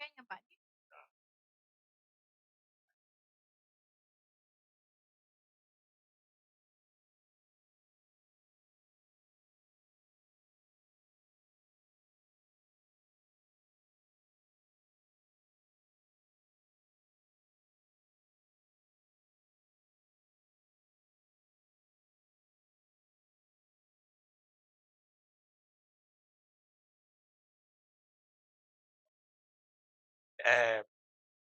Kayaknya, Pak. Eh,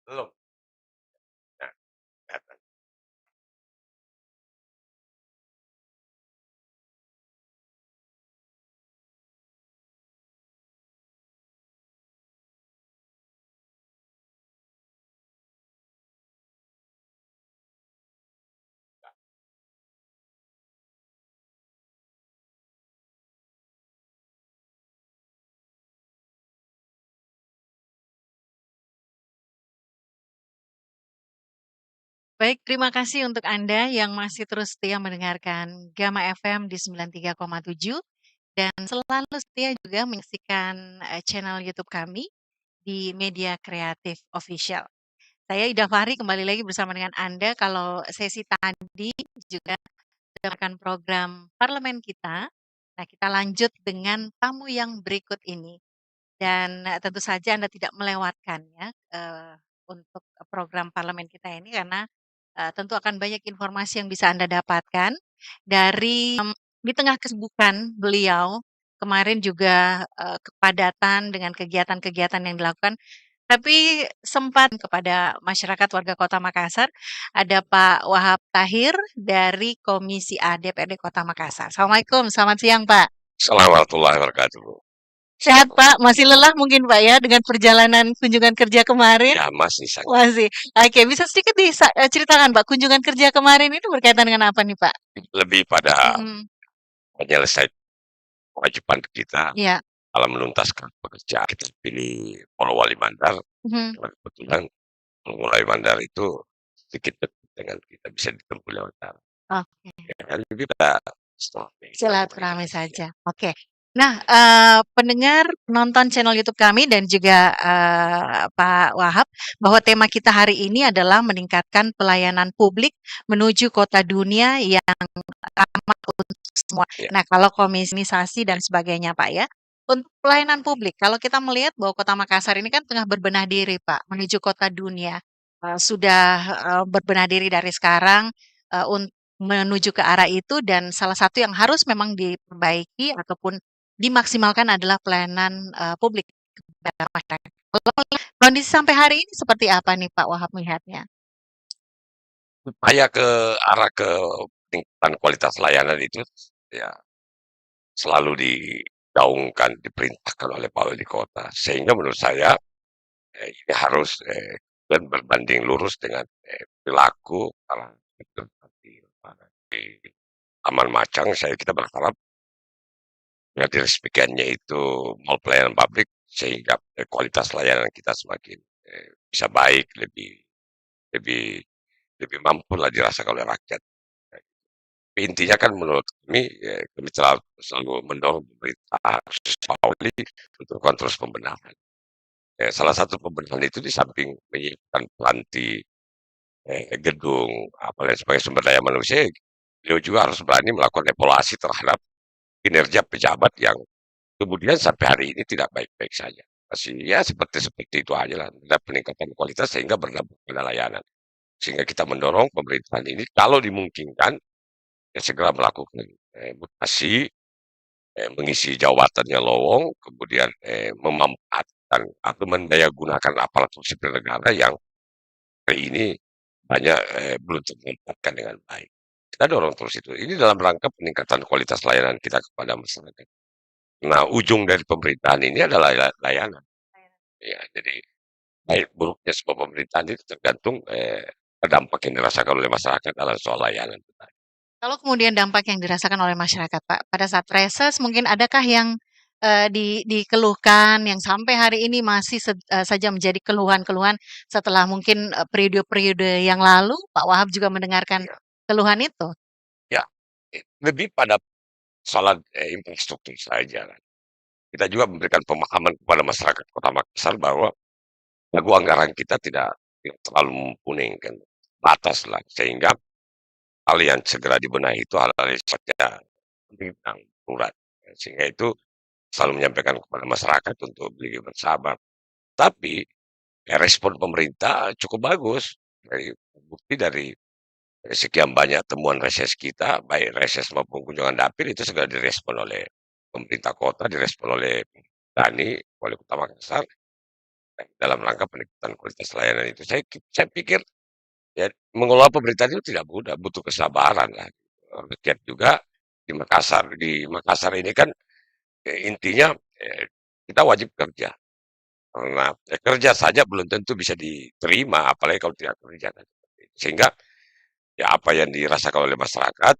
belum. Nah, kelihatan. Baik, terima kasih untuk Anda yang masih terus setia mendengarkan Gama FM di 93,7 dan selalu setia juga menyaksikan channel YouTube kami di Media Kreatif Official. Saya Ida Fahri kembali lagi bersama dengan Anda. Kalau sesi tadi juga mendengarkan program parlemen kita. Nah, kita lanjut dengan tamu yang berikut ini. Dan tentu saja Anda tidak melewatkan ya untuk program parlemen kita ini karena tentu akan banyak informasi yang bisa Anda dapatkan dari di tengah kesibukan beliau kemarin juga kepadatan dengan kegiatan-kegiatan yang dilakukan tapi sempat kepada masyarakat warga Kota Makassar ada Pak Wahab Tahir dari Komisi A DPRD Kota Makassar. Assalamualaikum, selamat siang Pak. Assalamualaikum warahmatullahi wabarakatuh. Sehat Pak, masih lelah mungkin Pak ya dengan perjalanan kunjungan kerja kemarin? Ya, masih sangat Masih. Oke, bisa sedikit ceritakan Pak, kunjungan kerja kemarin itu berkaitan dengan apa nih Pak? lebih pada Mhm, menyelesaikan kewajiban kita iya, dalam menuntaskan pekerjaan. Kita pilih Pulau Wali Mandar, mhm, karena kebetulan Pulau Wali Mandar itu sedikit dekat dengan kita, bisa ditempuh lewat darat. oke. Ya, lebih pada dalam Silaturahmi komunikasi. Ya. saja. Oke. Nah, pendengar penonton channel YouTube kami dan juga Pak Wahab, bahwa tema kita hari ini adalah meningkatkan pelayanan publik menuju kota dunia yang ramah untuk semua. Ya. Nah, kalau komisionisasi dan sebagainya, Pak ya. Untuk pelayanan publik, kalau kita melihat bahwa Kota Makassar ini kan tengah berbenah diri, Pak, menuju kota dunia. Sudah berbenah diri dari sekarang menuju ke arah itu dan salah satu yang harus memang diperbaiki ataupun dimaksimalkan adalah pelayanan publik kepada masyarakat. Kalau kondisi sampai hari ini seperti apa nih Pak Wahab melihatnya? Upaya ke arah ke peningkatan kualitas layanan itu ya selalu digaungkan, diperintahkan oleh Pak Wali Kota. Sehingga menurut saya ini harus dan berbanding lurus dengan perilaku para di Taman Macang. Kita berharap ya diresmikannya itu mall pelayanan publik sehingga kualitas layanan kita semakin bisa baik, lebih lebih lebih mampu lah dirasakan oleh rakyat. Intinya kan menurut kami selalu mendorong pemerintah khusus Pak Wali untuk terus pembenahan. Salah satu pembenahan itu di samping menyiapkan pelanti gedung, apalagi sebagai sumber daya manusia, beliau juga harus berani melakukan evaluasi terhadap kinerja pejabat yang kemudian sampai hari ini tidak baik-baik saja. Masih ya seperti itu aja lah. Ada peningkatan kualitas sehingga berdampak pada layanan. Sehingga kita mendorong pemerintahan ini kalau dimungkinkan ya segera melakukan mutasi, mengisi jabatannya lowong, kemudian memanfaatkan atau mendayagunakan aparatur sipil negara yang hari ini banyak belum termanfaatkan dengan baik. Kita dorong terus itu. Ini dalam rangka peningkatan kualitas layanan kita kepada masyarakat. Nah, ujung dari pemerintahan ini adalah layanan. Ya, jadi baik buruknya sebuah pemerintahan itu tergantung dampak yang dirasakan oleh masyarakat dalam soal layanan. Kalau kemudian dampak yang dirasakan oleh masyarakat Pak, pada saat reses mungkin adakah yang dikeluhkan yang sampai hari ini masih saja menjadi keluhan-keluhan setelah mungkin periode-periode yang lalu Pak Wahab juga mendengarkan Ya, keluhan itu? ya, lebih pada soal infrastruktur saja kan. Kita juga memberikan pemahaman kepada masyarakat Kota Makassar bahwa lagu anggaran kita tidak terlalu mumpuni kan, bataslah. Sehingga hal yang segera dibenahi itu hal-hal yang sifatnya penting dan darurat. Sehingga itu selalu menyampaikan kepada masyarakat untuk lebih bersabar. Tapi, respon pemerintah cukup bagus. Bukti dari sekian banyak temuan reses kita, baik reses maupun kunjungan dapil itu segera direspon oleh pemerintah kota, direspon oleh Dani, Wali Kota Makassar, dalam rangka peningkatan kualitas layanan itu. Saya pikir ya mengelola pemerintahan itu tidak mudah, butuh kesabaran lah. Lihat juga di Makassar ini kan intinya kita wajib kerja. Karena kerja saja belum tentu bisa diterima, apalagi kalau tidak kerja kan. Sehingga ya apa yang dirasakan oleh masyarakat,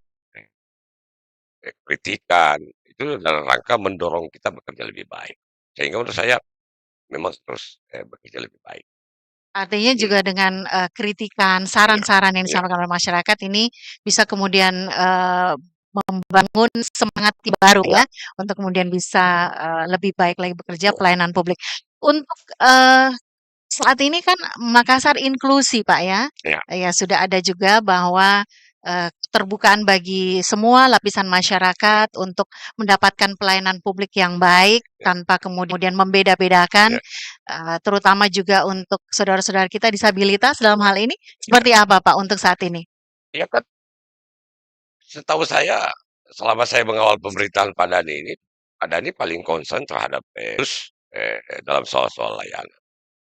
kritikan, itu dalam rangka mendorong kita bekerja lebih baik. Sehingga menurut saya memang terus bekerja lebih baik. Artinya Iya, juga dengan, kritikan, iya, saran-saran yang iya, disampaikan oleh masyarakat ini bisa kemudian, membangun semangat baru iya, ya, untuk kemudian bisa, lebih baik lagi bekerja iya, pelayanan publik. Untuk, saat ini kan Makassar inklusi, Pak, ya. iya, Ya sudah ada juga bahwa, keterbukaan bagi semua lapisan masyarakat untuk mendapatkan pelayanan publik yang baik iya, tanpa kemudian membeda-bedakan, iya, terutama juga untuk saudara-saudara kita disabilitas dalam hal ini, iya. seperti apa, Pak, untuk saat ini? Iya kan setahu saya selama saya mengawal pemerintahan Pak Dhani paling concern terhadap, dalam soal-soal layanan.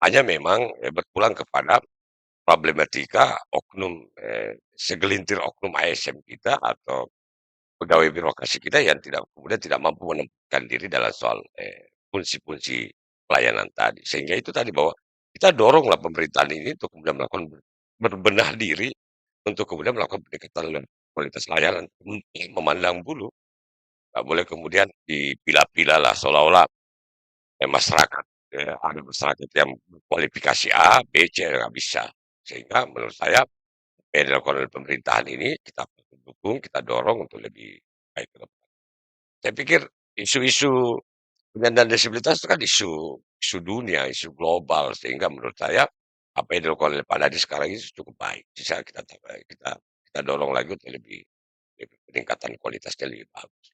Hanya memang, berpulang kepada problematika oknum, segelintir oknum ASN kita atau pegawai birokrasi kita yang kemudian tidak mampu menempatkan diri dalam soal, fungsi-fungsi pelayanan tadi. Sehingga itu tadi bahwa kita doronglah pemerintahan ini untuk kemudian melakukan berbenah diri, untuk kemudian melakukan peningkatan kualitas layanan, memandang bulu, nggak boleh kemudian dipilah-pilah lah seolah-olah, masyarakat, ada masyarakat yang berkualifikasi A, B, C, nggak bisa. Sehingga menurut saya apa yang dilakukan oleh pemerintahan ini kita dukung, kita dorong untuk lebih baik ke depan. Saya pikir isu-isu penyandang disabilitas itu kan isu isu dunia, isu global, sehingga menurut saya apa yang dilakukan oleh Pak Nadiem sekarang ini cukup baik. Bisa kita dorong lagi untuk lebih lebih peningkatan kualitasnya lebih bagus.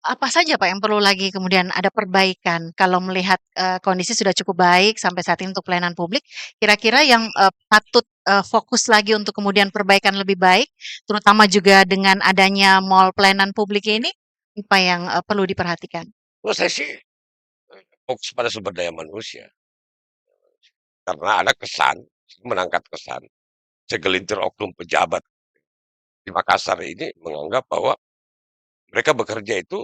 Apa saja, Pak, yang perlu lagi kemudian ada perbaikan kalau melihat, kondisi sudah cukup baik sampai saat ini untuk pelayanan publik, kira-kira yang, patut, fokus lagi untuk kemudian perbaikan lebih baik, terutama juga dengan adanya mall pelayanan publik ini, apa yang, perlu diperhatikan? Menurut saya sih fokus pada sumber daya manusia, karena ada kesan, menangkap kesan, segelintir oknum pejabat di Makassar ini menganggap bahwa mereka bekerja itu,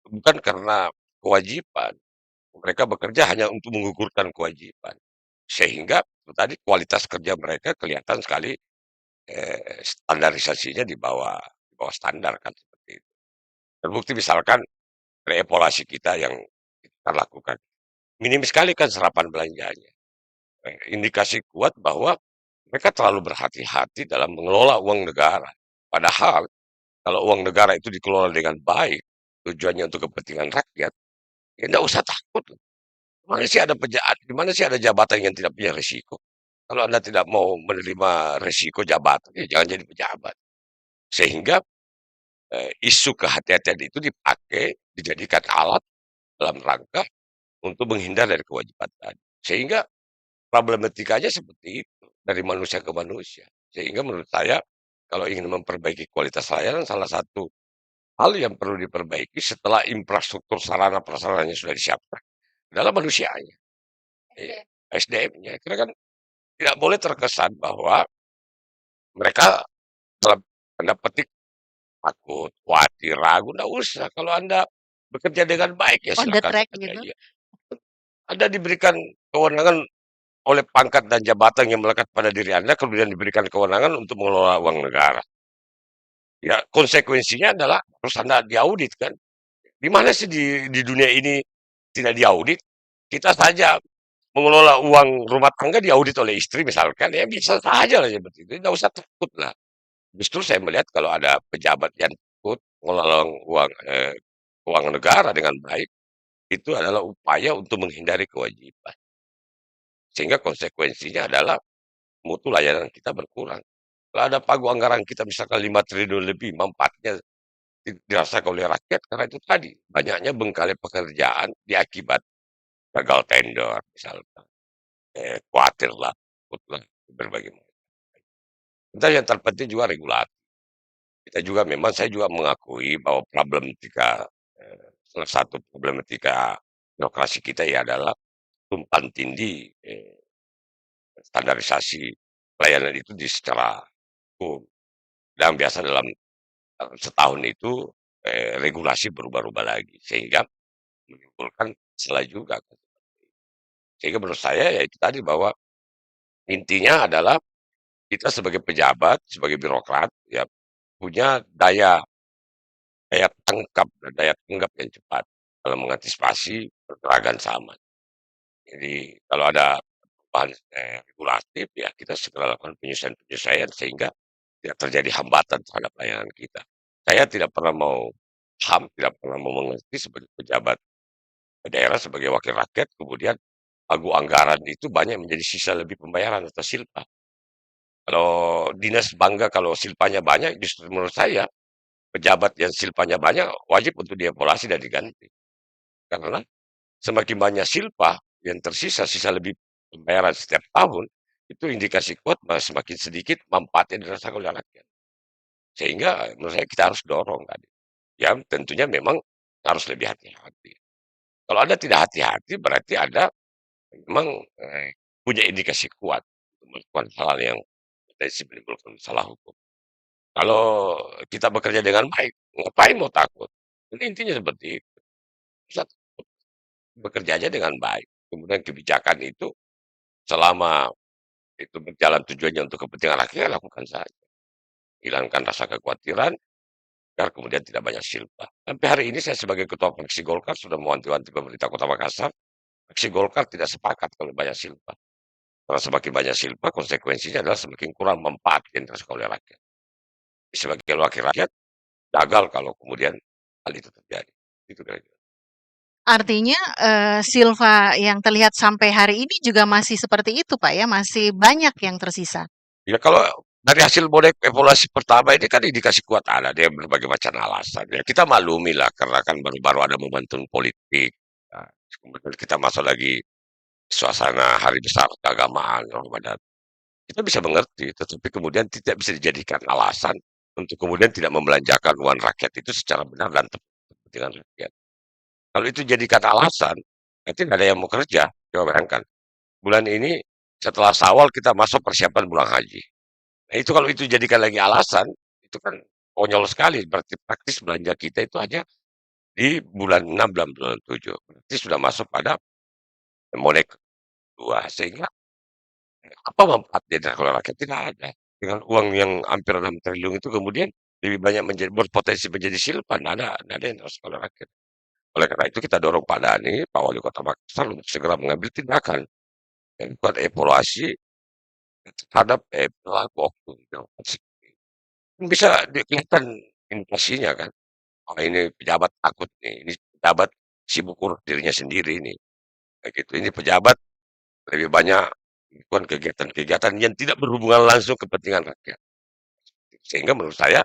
bukan karena kewajiban, mereka bekerja hanya untuk menggugurkan kewajiban. Sehingga itu tadi kualitas kerja mereka kelihatan sekali, standarisasinya di bawah standar kan seperti itu. Terbukti misalkan reevaluasi kita yang kita lakukan, minim sekali kan serapan belanjanya. Indikasi kuat bahwa mereka terlalu berhati-hati dalam mengelola uang negara. Padahal kalau uang negara itu dikelola dengan baik, tujuannya untuk kepentingan rakyat, ya nggak usah takut. Di mana sih ada jabatan yang tidak punya risiko? Kalau Anda tidak mau menerima risiko jabatan, ya jangan jadi pejabat. Sehingga isu kehati-hatian itu dipakai, dijadikan alat dalam rangka untuk menghindar dari kewajiban tadi. Sehingga problematikanya seperti itu, dari manusia ke manusia. Sehingga menurut saya, kalau ingin memperbaiki kualitas layanan, salah satu hal yang perlu diperbaiki setelah infrastruktur sarana prasarananya sudah disiapkan adalah manusianya, SDM-nya. Karena kan tidak boleh terkesan bahwa mereka dalam tanda petik takut, khawatir, ragu, nggak usah. Kalau Anda bekerja dengan baik ya On the silakan track saja. gitu? Iya. Anda diberikan kewenangan oleh pangkat dan jabatan yang melekat pada diri Anda, kemudian diberikan kewenangan untuk mengelola uang negara. Ya konsekuensinya adalah harus Anda diaudit kan. Di mana sih di dunia ini tidak diaudit? Kita saja mengelola uang rumah tangga diaudit oleh istri misalkan, ya bisa saja lah seperti itu, tidak usah takut lah. Justru saya melihat kalau ada pejabat yang takut mengelola uang negara dengan baik, itu adalah upaya untuk menghindari kewajiban. Sehingga konsekuensinya adalah mutu layanan kita berkurang. Kalau ada pagu anggaran kita misalkan 5 triliun lebih, manfaatnya dirasakan oleh rakyat karena itu tadi, banyaknya bengkalai pekerjaan diakibat gagal tender misalkan, kuatirlah, takutlah, berbagai macam. Dan yang terpenting juga regulasi. Kita juga memang saya juga mengakui bahwa problematika, salah satu problematika birokrasi kita ya adalah tumpang tindih, standarisasi pelayanan itu secara hukum. Dan biasa dalam setahun itu, regulasi berubah-ubah lagi, sehingga menimbulkan masalah juga kan. Sehingga menurut saya ya itu tadi bahwa intinya adalah kita sebagai pejabat, sebagai birokrat ya punya daya daya tangkap dan daya tanggap yang cepat dalam mengantisipasi pergerakan zaman. Jadi kalau ada perubahan, regulatif ya kita segera lakukan penyesuaian-penyesuaian sehingga tidak terjadi hambatan terhadap layanan kita. Saya tidak pernah mau paham, tidak pernah mau mengerti sebagai pejabat daerah, sebagai wakil rakyat, kemudian pagu anggaran itu banyak menjadi sisa lebih pembayaran atau silpa. Kalau dinas bangga kalau silpanya banyak, justru menurut saya pejabat yang silpanya banyak wajib untuk dievaluasi dan diganti. Karena semakin banyak silpa yang tersisa, sisa lebih pembayaran setiap tahun, itu indikasi kuat bahwa semakin sedikit manfaat yang dirasakan oleh rakyat. Sehingga menurut saya kita harus dorong tadi. Ya tentunya memang harus lebih hati-hati. Kalau Anda tidak hati-hati berarti Anda memang punya indikasi kuat untuk melakukan hal yang potensi menimbulkan masalah hukum. Kalau kita bekerja dengan baik, ngapain mau takut? Ini intinya seperti itu. Kita bekerja aja dengan baik. Kemudian kebijakan itu selama itu berjalan tujuannya untuk kepentingan rakyat, lakukan saja. Hilangkan rasa kekhawatiran, agar kemudian tidak banyak silpa. Sampai hari ini saya sebagai ketua fraksi Golkar sudah mewanti-wanti pemerintah Kota Makassar, fraksi Golkar tidak sepakat kalau banyak silpa. Karena semakin banyak silpa, konsekuensinya adalah semakin kurang manfaat yang dirasakan oleh rakyat. Sebagai wakil rakyat, gagal kalau kemudian hal itu terjadi. Itu kira-kira. Artinya, silva yang terlihat sampai hari ini juga masih seperti itu, Pak, ya? Masih banyak yang tersisa? Ya kalau dari hasil bodek evaluasi pertama ini kan indikasi kuat ada dia berbagai macam alasan. Ya kita maklumi lah karena kan baru-baru ada momentum politik. Nah, kemudian kita masuk lagi suasana hari besar keagamaan Ramadan. Kita bisa mengerti, tetapi kemudian tidak bisa dijadikan alasan untuk kemudian tidak membelanjakan uang rakyat itu secara benar dan tepat untuk kepentingan rakyat. Kalau itu jadikan alasan, nanti nggak ada yang mau kerja. Coba bayangkan, bulan ini setelah Syawal kita masuk persiapan bulan haji. Nah itu kalau itu jadikan lagi alasan, itu kan konyol sekali. Berarti praktis belanja kita itu hanya di bulan 6 dan bulan 7. Berarti sudah masuk pada mode kedua. Sehingga apa manfaatnya kalau rakyat? Tidak ada. Dengan uang yang hampir 6 triliun itu kemudian lebih banyak menjadi berpotensi menjadi silpa. Nggak ada yang harus kalau rakyat. Oleh karena itu kita dorong Pak Dhani, Pak Wali Kota Makassar untuk segera mengambil tindakan dan buat evaluasi terhadap pelaku oknum yang bisa kelihatan indikasinya kan. Oh ini pejabat takut nih, ini pejabat sibuk urus dirinya sendiri nih. Kayak gitu. Ini pejabat lebih banyak melakukan kegiatan-kegiatan yang tidak berhubungan langsung kepentingan rakyat. Sehingga menurut saya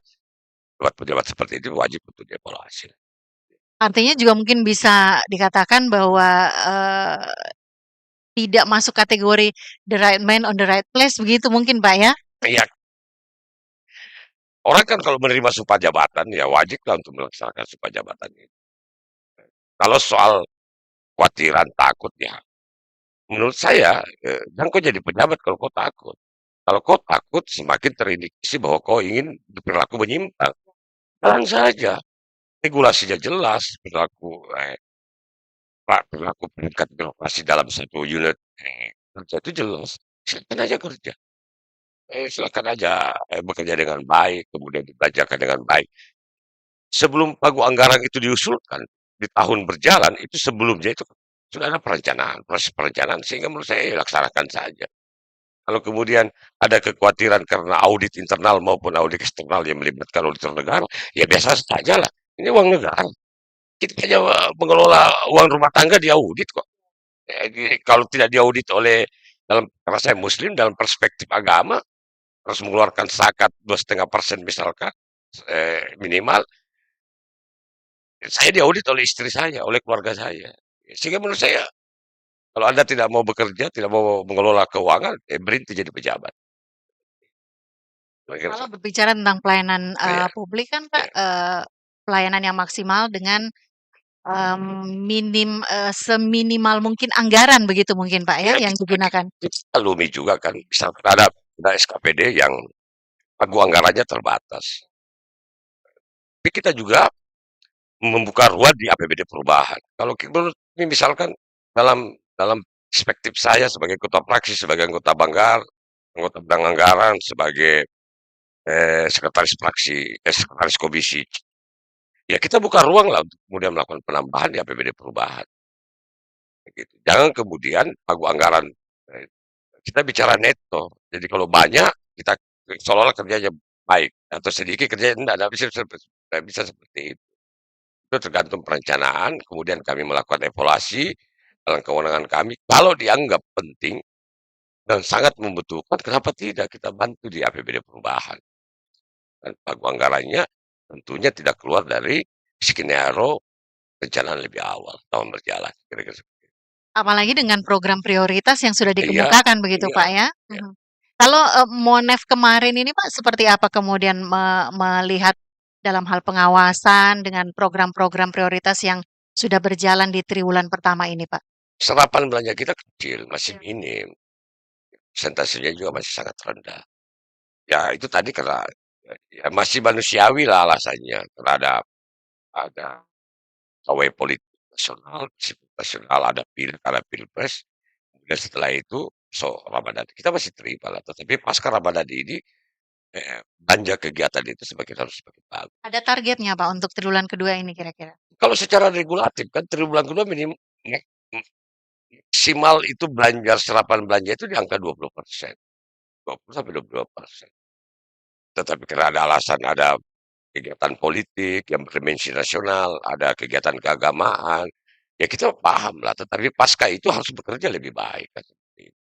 buat pejabat seperti itu wajib untuk dievaluasi. Artinya juga mungkin bisa dikatakan bahwa, tidak masuk kategori the right man on the right place begitu mungkin, Pak, ya? Ya, orang kan kalau menerima sumpah jabatan ya wajib lah untuk melaksanakan sumpah jabatan itu. Kalau soal khawatiran takut ya menurut saya jangan kau jadi pejabat kalau kau takut. Kalau kau takut semakin terindikasi bahwa kau ingin berperilaku menyimpang. Jalan saja. Regulasinya jelas, perilaku peringkat birokrasi dalam satu unit kerja itu jelas. Silakan aja kerja. Silakan aja bekerja dengan baik, kemudian dibacakan dengan baik. Sebelum pagu anggaran itu diusulkan di tahun berjalan, itu sebelumnya itu sudah ada perencanaan, proses perencanaan sehingga menurut saya laksanakan saja. Kalau kemudian ada kekhawatiran karena audit internal maupun audit eksternal yang melibatkan auditor negara, ya biasa saja lah. Ini uang negara. Kita hanya mengelola uang rumah tangga diaudit kok. Kalau tidak diaudit oleh karena saya muslim dalam perspektif agama harus mengeluarkan zakat 2,5% misalkan, minimal, saya diaudit oleh istri saya, oleh keluarga saya. Sehingga menurut saya, kalau Anda tidak mau bekerja, tidak mau mengelola keuangan, berhenti jadi pejabat. Kalau berbicara tentang pelayanan, Iya, publik kan Pak, iya. pelayanan yang maksimal dengan, seminimal mungkin anggaran begitu mungkin Pak ya Ya, yang digunakan? kita alumi juga kan, misalkan ada SKPD yang pagu anggarannya terbatas. Tapi kita juga membuka ruang di APBD perubahan. Kalau menurut ini misalkan dalam dalam perspektif saya sebagai ketua praksi, sebagai anggota Banggar, anggota bidang anggaran, sebagai sekretaris praksi, sekretaris komisi, ya kita buka ruang lah untuk kemudian melakukan penambahan di APBD perubahan. Gitu. Jangan kemudian pagu anggaran eh, kita bicara neto. Jadi kalau banyak kita seolah-olah kerjanya baik atau sedikit kerjanya tidak bisa seperti itu. Itu tergantung perencanaan, kemudian kami melakukan evaluasi dalam kewenangan kami. Kalau dianggap penting dan sangat membutuhkan, kenapa tidak kita bantu di APBD perubahan? Dan pagu anggarannya tentunya tidak keluar dari skenario perencanaan lebih awal tahun berjalan. Kira-kira seperti itu. Apalagi dengan program prioritas yang sudah Iya, dikemukakan begitu iya, Pak ya? iya. Mhm. Kalau, Monef kemarin ini Pak seperti apa kemudian melihat dalam hal pengawasan dengan program-program prioritas yang sudah berjalan di triwulan pertama ini Pak? Serapan belanja kita kecil, masih Iya. minim. Persentasenya juga masih sangat rendah. Ya itu tadi karena ya masih manusiawi lah alasannya. Karena ada pawai politik nasional, sipil nasional, ada pilpres. Kemudian setelah itu Ramadan kita masih terima lah. Tetapi pasca Ramadan ini belanja kegiatan itu harus semakin bagus. Ada targetnya Pak untuk triwulan kedua ini kira-kira? Kalau secara regulatif kan triwulan kedua maksimal itu serapan belanja itu di angka 20%. 20 sampai 22%. Tetapi karena ada alasan, ada kegiatan politik yang berdimensi nasional, ada kegiatan keagamaan, ya kita paham lah. Tetapi pasca itu harus bekerja lebih baik. Kan, seperti itu.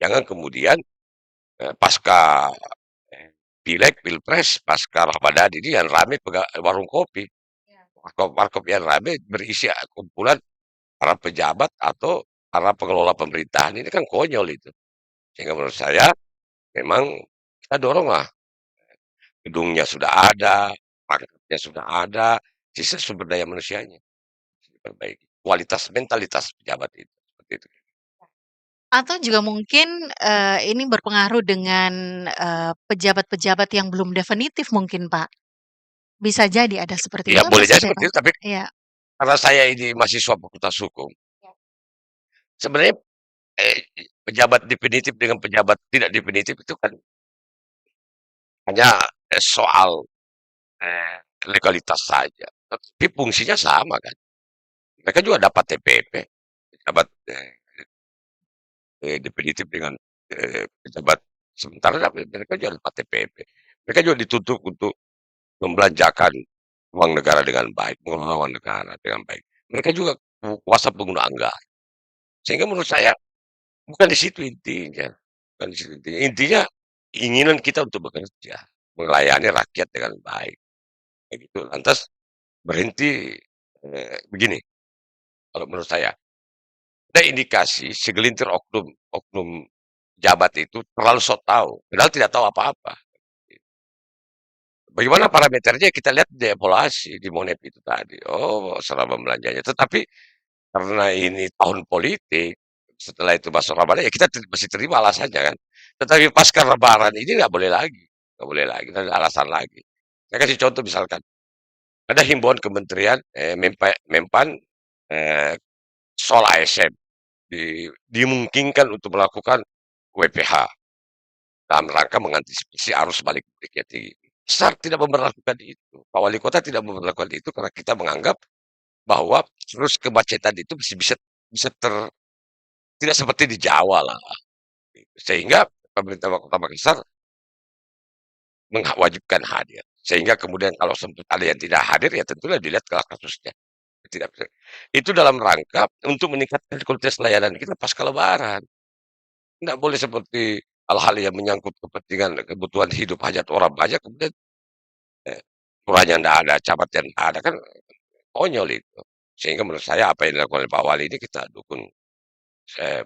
Jangan kemudian pasca pileg, pilpres, pasca Ramadan ini yang rame warung kopi. Warkop yang rame berisi kumpulan para pejabat atau para pengelola pemerintahan. Ini kan konyol itu. Sehingga menurut saya memang kita dorong lah. Gedungnya sudah ada, marketnya sudah ada, sisa sumber daya manusianya harus diperbaiki. Kualitas mentalitas pejabat itu, seperti itu. Atau juga mungkin, ini berpengaruh dengan, pejabat-pejabat yang belum definitif mungkin Pak? Bisa jadi ada seperti Ya itu apa boleh jadi seperti seperti apa? itu, tapi Iya. karena saya ini mahasiswa fakultas hukum, sebenarnya eh, pejabat definitif dengan pejabat tidak definitif itu kan hanya soal eh, legalitas saja. Tapi fungsinya sama kan. Mereka juga dapat TPP, pejabat definitif dengan pejabat sementara, tapi mereka juga dapat TPP. Mereka juga dituntut untuk membelanjakan uang negara dengan baik, mengelola uang negara dengan baik. Mereka juga kuasa pengguna anggaran. Sehingga menurut saya bukan di situ intinya. Bukan di situ intinya. Intinya keinginan kita untuk bekerja, melayani rakyat dengan baik. Begitu. Lantas berhenti begini. Kalau menurut saya ada indikasi segelintir oknum oknum jabat itu terlalu sok tahu, padahal tidak tahu apa-apa. Bagaimana parameternya kita lihat di evaluasi di Monep itu tadi. Oh, selama belanjanya. Tetapi karena ini tahun politik, setelah itu masuk Ramadan, ya kita masih terima alasannya kan. Tetapi pasca Lebaran ini nggak boleh lagi, nggak boleh lagi, ada alasan lagi. Saya kasih contoh misalkan, ada himbauan Kementerian Mempan eh, soal ASN dimungkinkan untuk melakukan WPH dalam rangka mengantisipasi arus balik mudik yang tinggi. SAR tidak memperlakukan itu. Pak Wali Kota tidak memperlakukan itu karena kita menganggap bahwa terus kemacetan itu bisa bisa bisa tidak seperti di Jawa lah. Sehingga pemerintah Kota Makassar mewajibkan hadir. Sehingga kemudian kalau sempat ada yang tidak hadir ya tentunya dilihat ke kasusnya. Tidak bisa. Itu dalam rangka untuk meningkatkan kualitas layanan kita pasca Lebaran. nggak boleh seperti hal-hal yang menyangkut kepentingan kebutuhan hidup hajat orang banyak kemudian, eee, lurahnya nggak ada, camatnya nggak ada, kan konyol itu. Sehingga menurut saya apa yang dilakukan oleh Pak Wali ini kita dukung,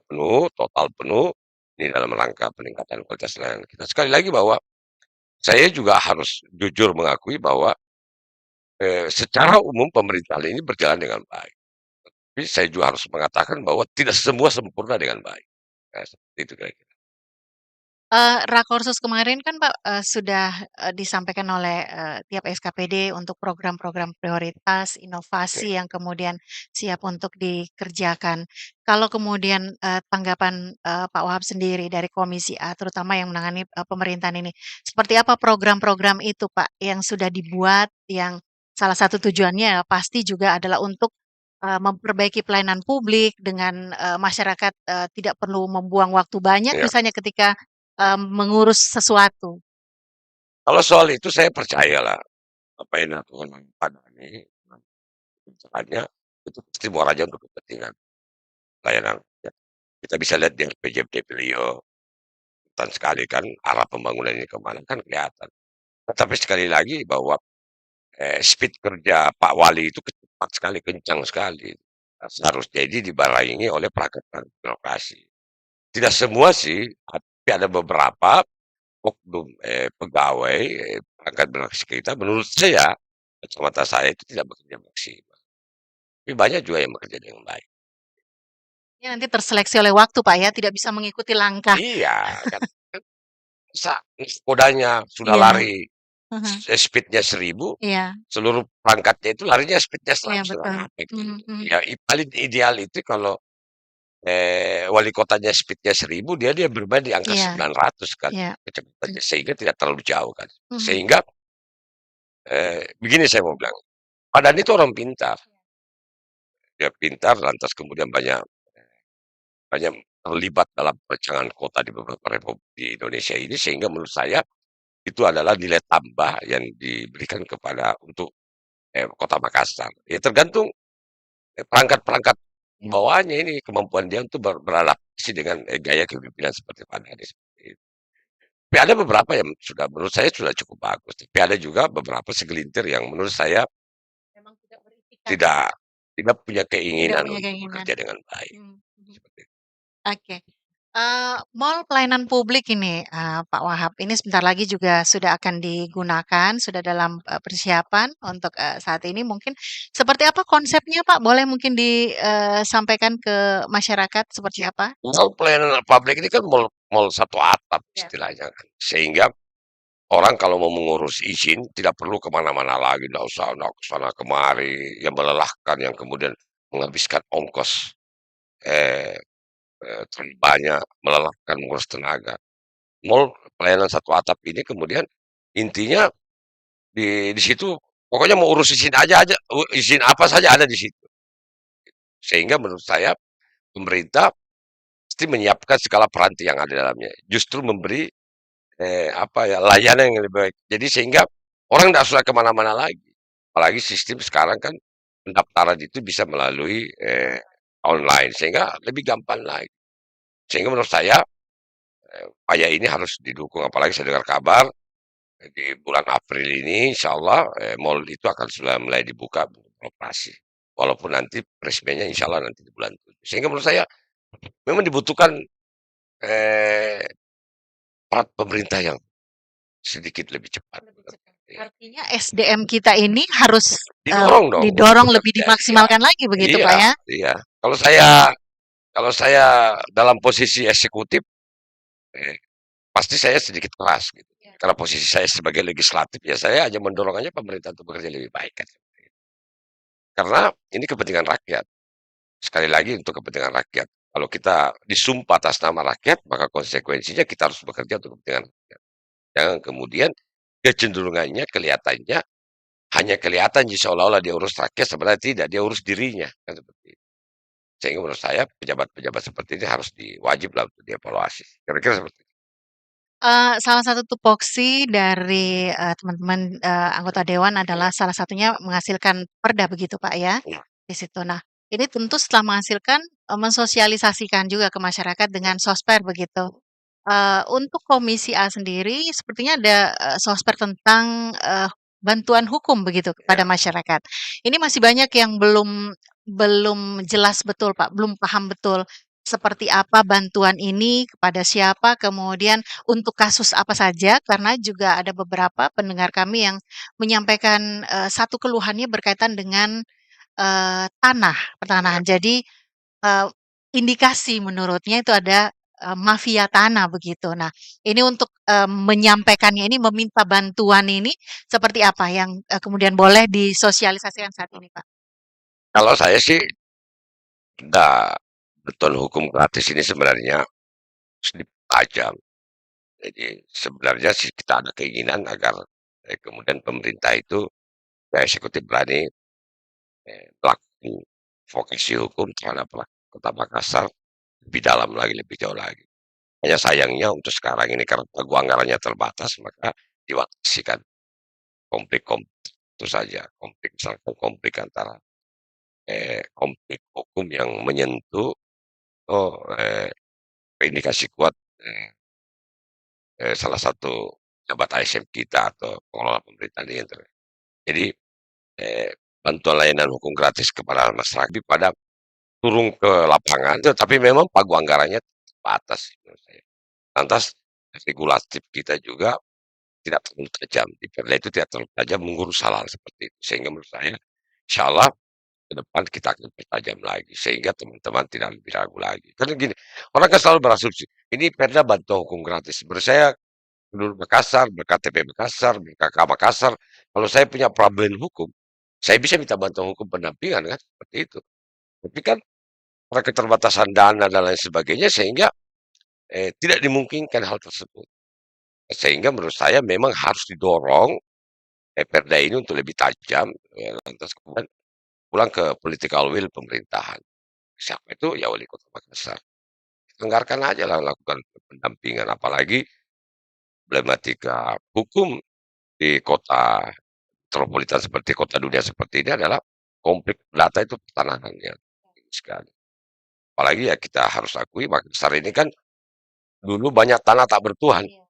penuh, total penuh, ini dalam rangka peningkatan kualitas layanan kita. Sekali lagi bahwa saya juga harus jujur mengakui bahwa, secara umum pemerintahan ini berjalan dengan baik. Tapi saya juga harus mengatakan bahwa tidak semua sempurna dengan baik. Seperti itu kira-kira. Rakorsus kemarin kan Pak, sudah, disampaikan oleh, tiap SKPD untuk program-program prioritas, Oke, inovasi yang kemudian siap untuk dikerjakan. Kalau kemudian, tanggapan, Pak Wahab sendiri dari Komisi A, terutama yang menangani, pemerintahan ini, seperti apa program-program itu Pak, yang sudah dibuat, yang salah satu tujuannya pasti juga adalah untuk, memperbaiki pelayanan publik dengan, masyarakat, tidak perlu membuang waktu banyak iya. misalnya ketika mengurus sesuatu. Kalau soal itu saya percayalah apa yang dilakukan oleh Pak Dhani, kebijakannya itu pasti muaranya untuk kepentingan layanan rakyat. Kita bisa lihat di RPJMD beliau, kelihatan sekali kan arah pembangunan ini ke mana kan kelihatan. Tetapi sekali lagi bahwa, speed kerja Pak Wali itu cepat sekali, kencang sekali. Seharusnya ini dibarengi oleh perangkat birokrasi. Tidak semua sih, tapi ada beberapa oknum, pegawai, perangkat birokrasi kita menurut saya, kacamata saya itu tidak bekerja maksimal. Tapi banyak juga yang bekerja dengan baik. Ya nanti terseleksi oleh waktu Pak ya, tidak bisa mengikuti langkah. Iya, kan kan masa kodanya sudah Iya, lari mhm, speed-nya 1000, iya, seluruh perangkatnya itu larinya speed-nya iya 100 betul. apa itu. Mhm mhm. Ya paling ideal itu kalau, wali kotanya speed-nya 1000 dia bermain di angka Iya 900 kan iya, kecepatannya, sehingga tidak terlalu jauh kan. mhm. Sehingga, begini saya mau bilang, Pak Dhani itu orang pintar, dia pintar lantas kemudian banyak banyak terlibat dalam perencanaan kota di beberapa republik di Indonesia ini, sehingga menurut saya itu adalah nilai tambah yang diberikan kepada untuk, Kota Makassar. Ya tergantung, perangkat-perangkat bawahnya ini kemampuan dia untuk beradaptasi dengan, gaya kepemimpinan seperti Pak Dhani, seperti itu. Tapi ada beberapa yang sudah menurut saya sudah cukup bagus, tapi ada juga beberapa segelintir yang menurut saya Memang tidak beritikat ya, tidak tidak punya tidak keinginan punya untuk keinginan. bekerja dengan baik, Mhm mhm. seperti itu. Oke. Mall pelayanan publik ini, Pak Wahab, ini sebentar lagi juga sudah akan digunakan, sudah dalam, persiapan untuk, saat ini mungkin seperti apa konsepnya Pak? Boleh mungkin disampaikan ke masyarakat seperti apa? Mall pelayanan publik ini kan mall mall satu atap Ya. istilahnya kan, sehingga orang kalau mau mengurus izin tidak perlu ke mana-mana lagi, nggak ke sana kemari, yang melelahkan, yang kemudian menghabiskan ongkos, eee terlalu banyak, melelahkan, menguras tenaga. Mall pelayanan satu atap ini kemudian intinya di situ pokoknya mau urus izin apa saja ada di situ. Sehingga menurut saya pemerintah mesti menyiapkan segala peranti yang ada dalamnya, justru memberi, apa ya, layanan yang lebih baik. Jadi sehingga orang nggak usah ke mana-mana lagi. Apalagi sistem sekarang kan pendaftaran itu bisa melalui, online sehingga lebih gampang lagi. Sehingga menurut saya, upaya ini harus didukung apalagi saya dengar kabar, di bulan April ini insyaallah, mall itu akan sudah mulai dibuka beroperasi. Walaupun nanti resminya insyaallah nanti di bulan 7. Sehingga menurut saya memang dibutuhkan, eee, peran pemerintah yang sedikit lebih cepat. Lebih cepat. Artinya SDM kita ini harus, Didorong dong untuk didorong lebih bekerja, iya. dimaksimalkan lagi begitu Pak Iya ya? iya. Kalau saya dalam posisi eksekutif, eee, pasti saya sedikit keras gitu. Iya. Karena posisi saya sebagai legislatif ya saya hanya mendorong aja pemerintah untuk bekerja lebih baik kan. Karena ini kepentingan rakyat. Sekali lagi untuk kepentingan rakyat. Kalau kita disumpah atas nama rakyat, maka konsekuensinya kita harus bekerja untuk kepentingan rakyat. Jangan kemudian kecenderungannya kelihatannya hanya kelihatan seolah-olah dia urus rakyat, sebenarnya tidak, dia urus dirinya, kan seperti itu. Sehingga menurut saya pejabat-pejabat seperti ini harus wajiblah untuk dievaluasi. Kira-kira seperti itu. Salah satu tupoksi dari, teman-teman, anggota dewan adalah salah satunya menghasilkan perda begitu Pak ya, Nah, di situ. Nah Ini tentu setelah menghasilkan, mensosialisasikan juga ke masyarakat dengan sosper begitu. Untuk Komisi A sendiri sepertinya ada, sosper tentang, bantuan hukum begitu kepada Ya, masyarakat. Ini masih banyak yang belum jelas betul, Pak, belum paham betul seperti apa bantuan ini, kepada siapa, kemudian untuk kasus apa saja, karena juga ada beberapa pendengar kami yang menyampaikan, satu keluhannya berkaitan dengan tanah, ya. pertanahan. Jadi, eee, indikasi menurutnya itu ada, mafia tanah begitu. Nah, ini untuk, menyampaikannya ini, meminta bantuan ini seperti apa yang, kemudian boleh disosialisasikan saat ini, Pak? Kalau saya sih nggak beton hukum gratis ini sebenarnya harus dipertajam. Jadi sebenarnya sih kita ada keinginan agar, kemudian pemerintah itu, ya eksekutif berani, melakukan vokasi hukum terhadap Kota Makassar lebih dalam lagi, lebih jauh lagi. Hanya sayangnya untuk sekarang ini karena pagu anggarannya terbatas, maka diwatasikan konflik-konflik itu saja, konflik misalkan konflik antara, konflik hukum yang menyentuh, oh, indikasi kuat, eee salah satu pejabat ASN kita atau pengelola pemerintahan di internet. Jadi, eee, bantuan layanan hukum gratis kepada masyarakat pada turun ke lapangan, tetapi memang pagu anggarannya terbatas menurut saya. Lantas regulatif kita juga tidak terlalu tajam, di Perda itu tidak terlalu tajam mengurus hal-hal seperti itu. Sehingga menurut saya, insyaallah ke depan kita akan pertajam lagi, sehingga teman-teman tidak lebih ragu lagi. Karena gini, orang kan selalu berasumsi, ini Perda bantuan hukum gratis. Menurut saya penduduk Makassar, berKTP Makassar, berKK Makassar, kalau saya punya problem hukum, saya bisa minta bantuan hukum pendampingan kan, seperti itu. Tapi kan karena keterbatasan dana dan lain sebagainya sehingga, tidak dimungkinkan hal tersebut. Sehingga menurut saya memang harus didorong, Perda ini untuk lebih tajam, lantas kemudian pulang ke political will pemerintahan. Siapa itu? Ya wali kota Makassar. Anggarkan aja lah lakukan pendampingan, apalagi problematika hukum di kota metropolitan seperti kota dunia seperti ini adalah konflik data itu pertanahannya tinggi sekali. Apalagi ya kita harus akui Makassar ini kan dulu banyak tanah tak bertuhan. Iya.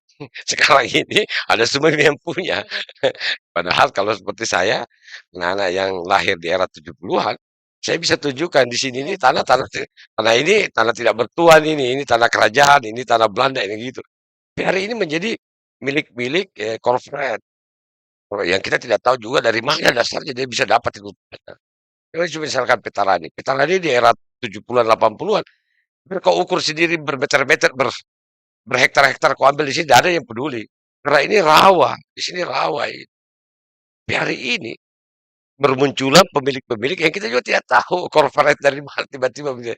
Sekarang ini ada semua yang punya. Betul. Padahal kalau seperti saya, anak-anak yang lahir di era 70-an, saya bisa tunjukkan di sini ini Iya. tanah ini tanah tidak bertuhan ini tanah kerajaan, ini tanah Belanda, ini gitu. Tapi hari ini menjadi milik-milik, korporat. Yang kita tidak tahu juga dari mana dasarnya dia bisa dapat itu tanah. Coba misalkan Petarani. Petarani di era 70-an, 80-an, kau ukur sendiri bermeter-meter, berhektar-hektar kau ambil di sini, tidak ada yang peduli. Karena ini rawa, di sini rawa ini. Tapi hari ini bermunculan pemilik-pemilik yang kita juga tidak tahu korporat dari mana tiba-tiba bisa.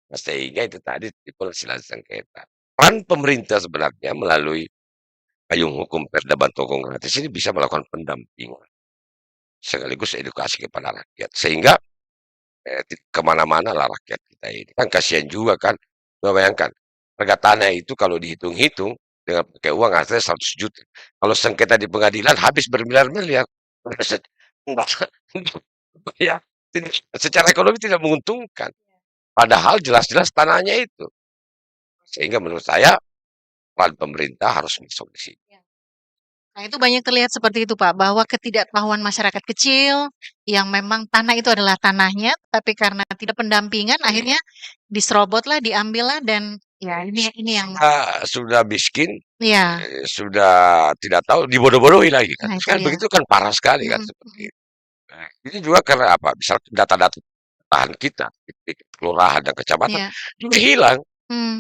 Nah, sehingga itu tadi timbul silang sengketa. Peran pemerintah sebenarnya melalui payung hukum Perda Bantuan Hukum Gratis ini bisa melakukan pendampingan sekaligus edukasi kepada rakyat sehingga kemana-mana lah rakyat kita ini. Kan kasihan juga kan. Coba bayangkan, harga tanah itu kalau dihitung-hitung dengan pakai uang asli 100 juta. Kalau sengketa di pengadilan habis bermiliar-miliar. Ya, secara ekonomi tidak menguntungkan. Padahal jelas-jelas tanahnya itu. Sehingga menurut saya peran pemerintah harus masuk di sini. Iya. Nah, itu banyak terlihat seperti itu, Pak, bahwa ketidaktahuan masyarakat kecil yang memang tanah itu adalah tanahnya, tapi karena tidak pendampingan akhirnya diserobotlah, diambillah dan ya ini yang Sudah miskin, iya, sudah tidak tahu, dibodoh-bodohi lagi kan. nah itu Kan dia. begitu kan parah sekali kan Mhm, seperti mhm, itu. Nah, ini juga karena apa? Misal data-data tahan kita di kelurahan dan kecamatan iya, juga hilang. mmm,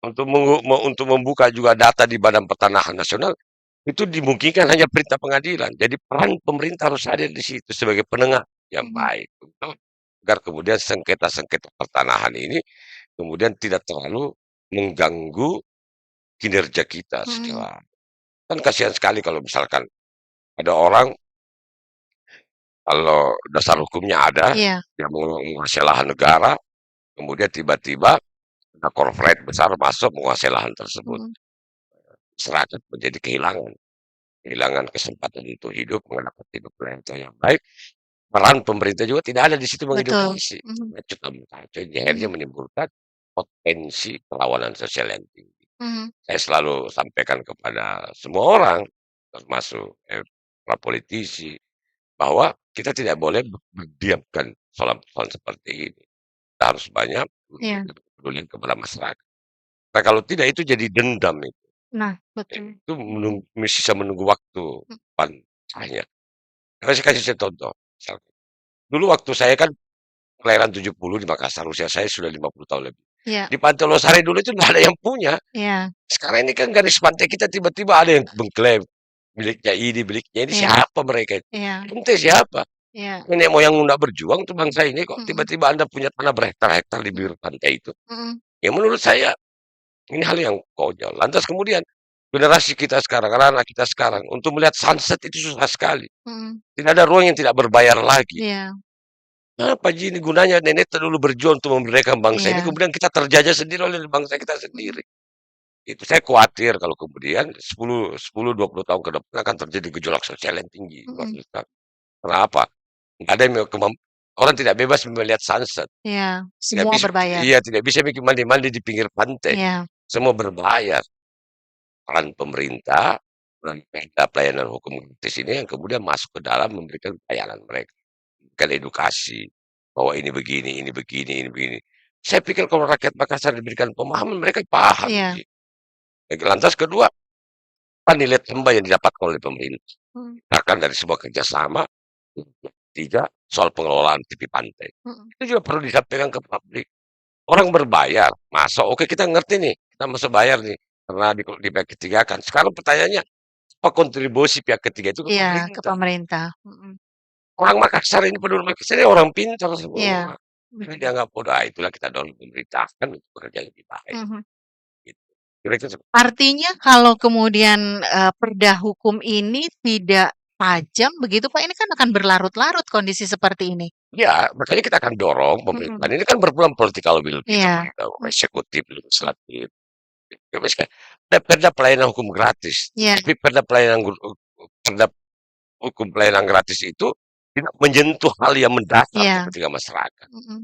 Untuk membuka juga data di Badan Pertanahan Nasional, itu dimungkinkan hanya perintah pengadilan. Jadi peran pemerintah harus hadir di situ sebagai penengah yang mhm, baik untuk agar kemudian sengketa-sengketa pertanahan ini kemudian tidak terlalu mengganggu kinerja kita mhm, setelah kan kasihan sekali kalau misalkan ada orang kalau dasar hukumnya ada, iya, dia menguasai lahan negara, kemudian tiba-tiba ada korporat besar masuk menguasai lahan tersebut. mhm, Masyarakat menjadi kehilangan. Kehilangan kesempatan untuk hidup, mendapat hidup yang baik, peran pemerintah juga tidak ada di situ betul. mengedukasi. Mhm, Jadi akhirnya mhm, menimbulkan potensi perlawanan sosial yang tinggi. mhm, Saya selalu sampaikan kepada semua orang, termasuk, para politisi, bahwa kita tidak boleh berdiamkan persoalan-persoalan seperti ini. Kita harus banyak iya. memberikan kepedulian kepada masyarakat. Nah, kalau tidak itu jadi dendam Nah, betul. itu sisa menunggu waktu Mhm, pancahnya. Saya kasih contoh, misalkan, dulu waktu saya kan kelahiran 70 di Makassar, usia saya sudah 50 tahun lebih. iya, Di Pantai Losari dulu itu nggak ada yang punya. iya, Sekarang ini kan garis pantai kita tiba-tiba ada yang mengklaim miliknya ini, iya, siapa mereka itu? iya, Ente siapa? iya, Nenek moyang Unda berjuang untuk bangsa ini kok mhm, tiba-tiba Anda punya tanah berhektar-hektar di mhm, bibir pantai itu. mhm, Ya menurut saya ini hal yang konyol. Lantas kemudian generasi kita sekarang, anak-anak kita sekarang untuk melihat sunset itu susah sekali. mhm, Tidak ada ruang yang tidak berbayar lagi. iya, Apa Ji ini gunanya nenek dulu berjuang untuk memerdekakan bangsa ini, iya, kemudian kita terjajah sendiri oleh bangsa kita mhm, sendiri. Itu saya khawatir kalau kemudian 20 tahun ke depan akan terjadi gejolak sosial yang tinggi luar mhm, biasa. Kenapa? Nggak ada yang orang tidak bebas melihat sunset, iya, tidak semua bisa berbayar. iya, tidak bisa bikin mandi-mandi di pinggir pantai, Iya, semua berbayar. Peran pemerintah, peran Perda Pelayanan Hukum Gratis ini yang kemudian masuk ke dalam memberikan pelayanan mereka, memberikan edukasi, bahwa ini begini, ini begini, ini begini. Saya pikir kalau rakyat Makassar diberikan pemahaman, mereka paham. iya, Lantas kedua, apa nilai tambah yang didapatkan oleh pemerintah? mhm, Bahkan dari sebuah kerjasama, tiga, soal pengelolaan tepi pantai. mhm, Itu juga perlu disampaikan ke publik. Orang berbayar, masa oke kita ngerti nih, kita masa bayar nih, karena di pihak ketiga kan. Sekarang pertanyaannya, apa kontribusi pihak ketiga itu ke iya, ke pemerintah? pemerintah, mhm, Orang Makassar ini, penduduk Makassar ini orang pintar iya, semua. Tapi mhm, dianggap bodoh, itulah kita dorong pemerintah kan untuk bekerja lebih baik. mhm. Gitu. Kira-kira Artinya kalau kemudian, perda hukum ini tidak tajam begitu Pak, ini kan akan berlarut-larut kondisi seperti ini? ya, makanya kita akan dorong Mhm, pemerintahan ini kan berperan political will kita, iya, pemerintah eksekutif, legislatif. Ya, misalkan, ada perda pelayanan hukum gratis, iya, tapi perda hukum pelayanan gratis itu tidak menyentuh hal yang mendasar iya, kepentingan masyarakat. mhm,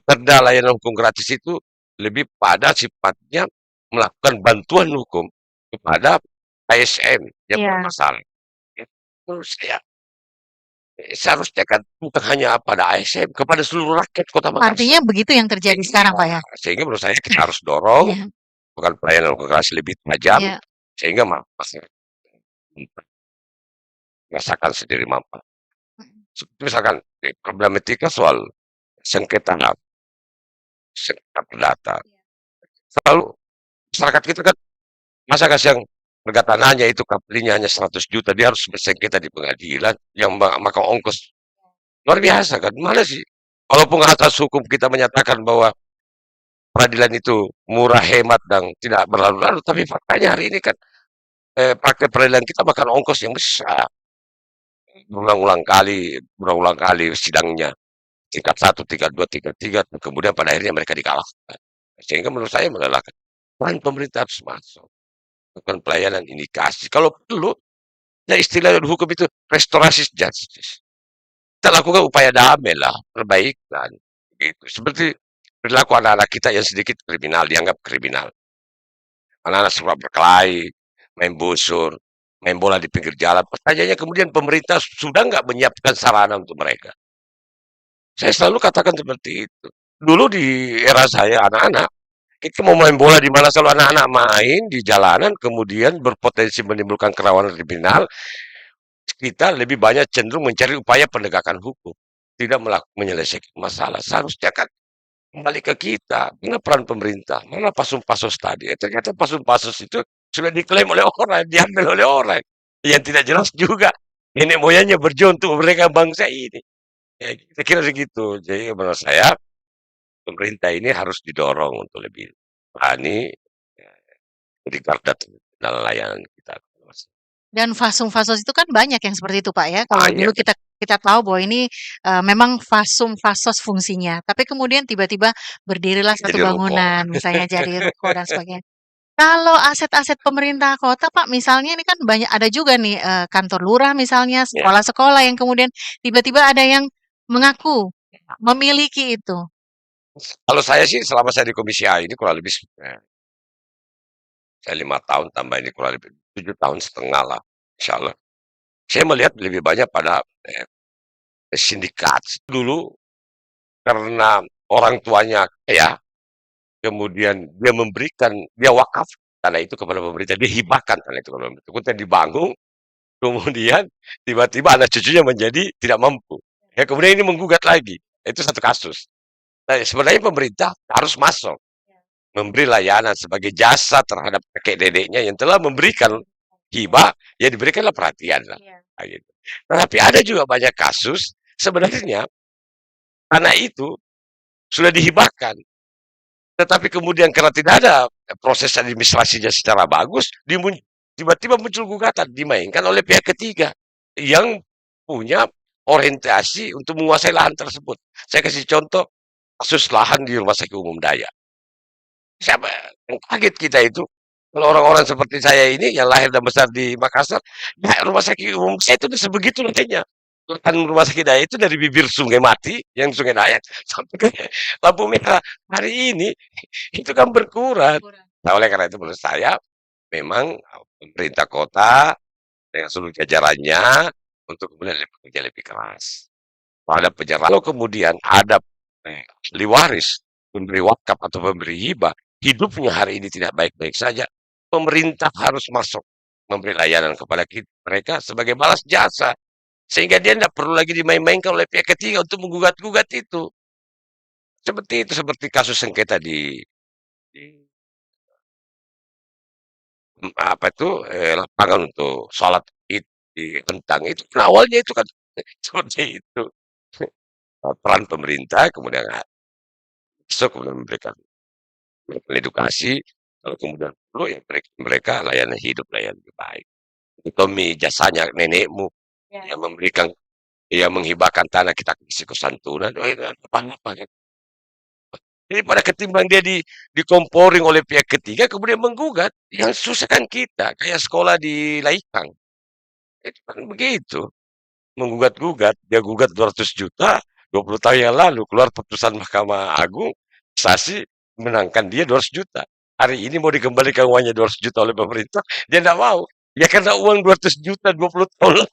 Perda layanan hukum gratis itu lebih pada sifatnya melakukan bantuan hukum kepada ASN yang iya. bermasalah. Ya, menurut saya, seharusnya kan bukan hanya pada ASN, kepada seluruh rakyat Kota Artinya Makassar. begitu yang terjadi sekarang Iya, Pak ya? sehingga menurut saya kita harus dorong, Iya, bukan pelayanan hukum gratis lebih tajam, iya, sehingga masyarakat merasakan sendiri manfaat. mhm, Seperti misalkan problematika soal sengketa sengketa perdata. iya, Selalu masyarakat kita kan masa kasih yang harga tanahnya itu belinya hanya 100 juta, dia harus bersengketa di pengadilan yang makan ongkos luar biasa kan? Mana sih? Walaupun atas hukum kita menyatakan bahwa peradilan itu murah, hemat, dan tidak berlalu-lalu, tapi faktanya hari ini kan praktek peradilan kita makan ongkos yang besar. Berulang-ulang kali sidangnya. Tingkat satu, tingkat dua, tingkat tiga, kemudian pada akhirnya mereka dikalahkan. Sehingga menurut saya melelahkan. Peran pemerintah harus masuk. Bukan pelayanan indikasi. Kalau perlu, ya istilah hukum itu restorasi justice. Kita lakukan upaya damai lah, perbaikan. Gitu. Seperti perilaku anak-anak kita yang sedikit kriminal, dianggap kriminal. Anak-anak suka berkelahi, main busur, main bola di pinggir jalan. Pertanyaannya kemudian pemerintah sudah nggak menyiapkan sarana untuk mereka. Saya selalu katakan seperti itu. Dulu di era saya anak-anak, kita mau main bola di mana selalu anak-anak main di jalanan, kemudian berpotensi menimbulkan kerawanan kriminal, kita lebih banyak cenderung mencari upaya penegakan hukum, tidak menyelesaikan masalah. Seharusnya kan kembali ke kita, mana peran pemerintah, mana pasus-pasus tadi. Ternyata pasus-pasus itu sudah diklaim oleh orang, diambil oleh orang yang tidak jelas juga. Nenek moyangnya berjuang untuk mereka bangsa ini. Ya, kita kira segitu. Jadi menurut saya pemerintah ini harus didorong untuk lebih berani ya, jadi garda dalam layanan kita. dan fasum-fasos itu kan banyak yang seperti itu Pak ya, kalau dulu Banyak kita kita tahu bahwa ini, memang fasum-fasos fungsinya, tapi kemudian tiba-tiba berdirilah satu jadi ruko. bangunan, misalnya jadi ruko dan sebagainya. Kalau aset-aset pemerintah kota, Pak, misalnya ini kan banyak ada juga nih, kantor lurah misalnya, Ya, sekolah-sekolah yang kemudian tiba-tiba ada yang mengaku memiliki itu. kalau saya sih selama saya di Komisi A ini kurang lebih, saya 5 tahun tambah ini kurang lebih 7 tahun setengah lah, insyaallah. Saya melihat lebih banyak pada, sindikat. Dulu karena orang tuanya kaya, kemudian dia wakaf tanah itu kepada pemerintah, dia hibahkan tanah itu kepada pemerintah. Kemudian dibangun, kemudian tiba-tiba anak cucunya menjadi tidak mampu. Ya kemudian ini menggugat lagi. Itu satu kasus. Nah, sebenarnya pemerintah harus masuk memberi layanan sebagai jasa terhadap kakek neneknya yang telah memberikan hibah, ya diberikanlah perhatian lah. Nah, gitu. Tetapi ada juga banyak kasus sebenarnya tanah itu sudah dihibahkan, tetapi kemudian karena tidak ada proses administrasinya secara bagus, tiba-tiba muncul gugatan dimainkan oleh pihak ketiga yang punya orientasi untuk menguasai lahan tersebut. Saya kasih contoh kasus lahan di Rumah Sakit Umum Daya. Siapa yang kaget kita itu, kalau orang-orang seperti saya ini yang lahir dan besar di Makassar, ya rumah sakit umum saya itu udah sebegitu lantainya. Kan rumah sakit Daya itu dari bibir Sungai Mati, yang Sungai Daya, sampai ke lampu merah. Hari ini itu kan berkurang. Nah, oleh karena itu menurut saya memang pemerintah kota dengan seluruh jajarannya untuk kemudian bekerja lebih keras terhadap penyerahan. Kalau kemudian ada ahli waris, pemberi wakaf atau pemberi hibah, hidupnya hari ini tidak baik-baik saja, pemerintah harus masuk memberi layanan kepada mereka sebagai balas jasa. Sehingga dia tidak perlu lagi dimain-mainkan oleh pihak ketiga untuk menggugat-gugat itu. Seperti itu, seperti kasus sengketa di apa itu lapangan untuk sholat id di Kentang itu. Nah, awalnya itu kan seperti itu. Peran pemerintah kemudian masuk kemudian memberikan edukasi, kalau kemudian perlu ya mereka layanan hidup layanan lebih baik. Tommy jasanya nenekmu yang memberikan yang menghibahkan tanah kita kasih ke santunan, oh, itu apa-apa kan. Jadi pada ketimbang dia dikomporing oleh pihak ketiga kemudian menggugat, yang susah kan kita kayak sekolah di Laikang. Itu kan begitu. Menggugat-gugat, dia gugat 200 juta, 20 tahun yang lalu keluar putusan Mahkamah Agung, kasasi menangkan dia 200 juta. Hari ini mau dikembalikan uangnya 200 juta oleh pemerintah, dia tidak mau. Ya karena uang 200 juta 20 tahun lalu.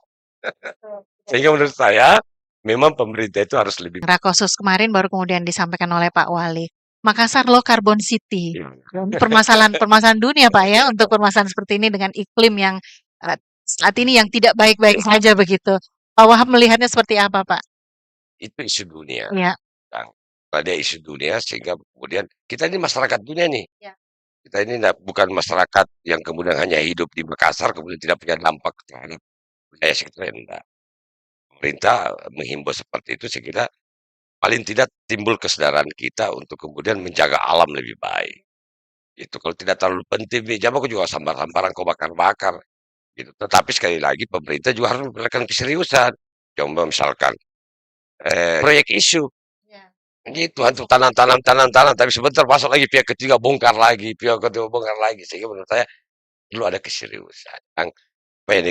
Sehingga menurut saya, memang pemerintah itu harus lebih. Rakosus kemarin baru kemudian disampaikan oleh Pak Wali. Makassar low carbon city. Permasalahan dunia Pak ya untuk permasalahan seperti ini dengan iklim yang saat ini yang tidak baik-baik saja begitu. Pak Wahab melihatnya seperti apa Pak? Itu isu dunia. Ya. Nah, pada isu dunia sehingga kemudian kita ini masyarakat dunia nih. Ya. Kita ini bukan masyarakat yang kemudian hanya hidup di Makassar kemudian tidak punya dampak terhadap budaya sekitar. Enggak. Pemerintah menghimbau seperti itu, saya kira paling tidak timbul kesadaran kita untuk kemudian menjaga alam lebih baik. Itu kalau tidak terlalu penting nih, jangan aku juga sambar-sambaran kau bakar-bakar. Gitu. Tetapi sekali lagi pemerintah juga harus memberikan keseriusan. Coba misalkan proyek isu, gitu untuk tanam, tapi sebentar masuk lagi pihak ketiga bongkar lagi, pihak ketiga bongkar lagi. Sehingga menurut saya perlu ada keseriusan. Yang apa yang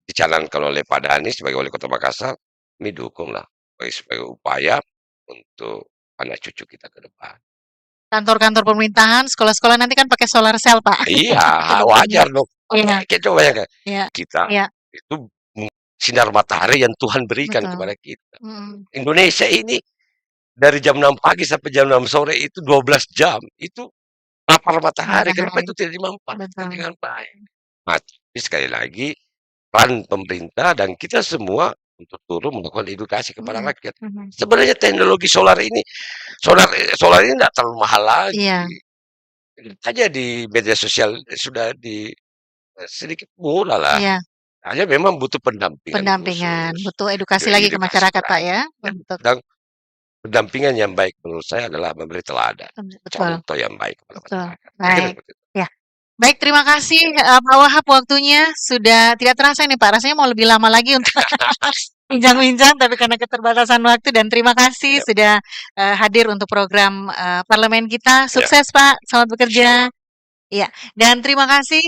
dicanangkan oleh Pak Dhani sebagai wali kota Makassar, ini dukung lah sebagai upaya untuk anak cucu kita ke depan. Kantor-kantor pemerintahan, sekolah-sekolah nanti kan pakai solar cell Pak. Iya, wajar dong. Iya. Kita coba ya Iya. kita Iya. itu sinar matahari yang Tuhan berikan Betul. kepada kita. Indonesia ini dari jam 6 pagi sampai jam 6 sore itu 12 jam. Itu lapar matahari. Kenapa itu tidak dimanfaatkan dengan baik? Nah, tapi sekali lagi peran pemerintah dan kita semua untuk turun melakukan edukasi kepada rakyat. Sebenarnya teknologi solar ini tidak terlalu mahal lagi. Iya. Hanya di media sosial sudah sedikit murah lah. Iya. Hanya memang butuh pendampingan. Pendampingan, butuh edukasi lagi ke masyarakat Pak ya. Dan pendampingan yang baik menurut saya adalah memberi teladan. Contoh yang baik kepada masyarakat. Baik. Ya. Baik, terima kasih Pak Wahab waktunya sudah tidak terasa nih Pak. Rasanya mau lebih lama lagi untuk bincang-bincang tapi karena keterbatasan waktu dan terima kasih sudah hadir untuk program parlemen kita. Sukses Pak, selamat bekerja. Iya, dan terima kasih,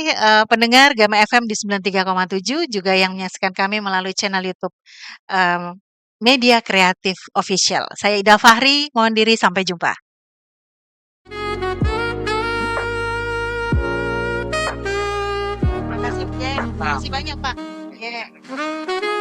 pendengar Gama FM di 93,7 juga yang menyaksikan kami melalui channel YouTube, mmm, Media Kreatif Official. Saya Ida Fahri, mohon diri sampai jumpa. Terima kasih, Jen. Terima kasih banyak, Pak. Iya.